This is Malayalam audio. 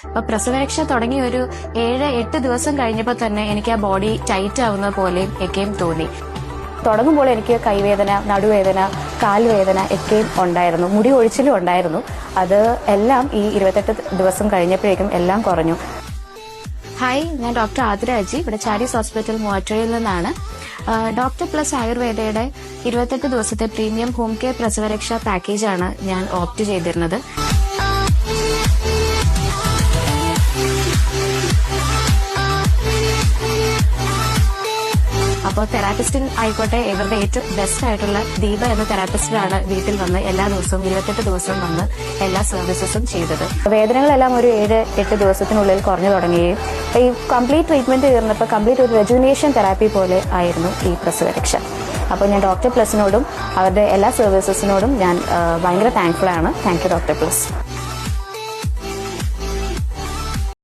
അപ്പൊ പ്രസവരക്ഷ തുടങ്ങി ഒരു 7-8 ദിവസം കഴിഞ്ഞപ്പോൾ തന്നെ എനിക്ക് ആ ബോഡി ടൈറ്റ് ആവുന്ന പോലെയും ഒക്കെയും തോന്നി. തുടങ്ങുമ്പോൾ എനിക്ക് കൈവേദന, നടുവേദന, കാൽവേദന ഒക്കെയും ഉണ്ടായിരുന്നു, മുടി ഒഴിച്ചിലും ഉണ്ടായിരുന്നു. അത് എല്ലാം ഈ 28 ദിവസം കഴിഞ്ഞപ്പോഴേക്കും എല്ലാം കുറഞ്ഞു. ഹായ്, ഞാൻ ഡോക്ടർ ആതിര അജി, ഇവിടെ ചാരീസ് ഹോസ്പിറ്റൽ മൂവാറ്റുപുഴയിൽ നിന്നാണ്. ഡോക്ടർ പ്ലസ് ആയുർവേദയുടെ 28 ദിവസത്തെ പ്രീമിയം ഹോം കെയർ പ്രസവരക്ഷാ പാക്കേജാണ് ഞാൻ ഓപ്റ്റ് ചെയ്തിരുന്നത്. അപ്പോൾ തെറാപ്പിസ്റ്റിൻ ആയിക്കോട്ടെ, ഇവരുടെ ഏറ്റവും ബെസ്റ്റ് ആയിട്ടുള്ള ദീപ എന്ന തെറാപ്പിസ്റ്റിനാണ് വീട്ടിൽ വന്ന് എല്ലാ ദിവസവും 28 ദിവസവും വന്ന് എല്ലാ സർവീസസും ചെയ്തത്. വേദനകളെല്ലാം ഒരു 7-8 ദിവസത്തിനുള്ളിൽ കുറഞ്ഞു തുടങ്ങുകയും ഈ കംപ്ലീറ്റ് ട്രീറ്റ്മെന്റ് തീർന്നപ്പോൾ കംപ്ലീറ്റ് ഒരു റെജുവിനേഷൻ തെറാപ്പി പോലെ ആയിരുന്നു ഈ പ്രസവരക്ഷ. അപ്പോൾ ഞാൻ ഡോക്ടർ പ്ലസിനോടും അവരുടെ എല്ലാ സർവീസസിനോടും ഞാൻ ഭയങ്കര താങ്ക്ഫുൾ ആണ്. Thank you doctor plus.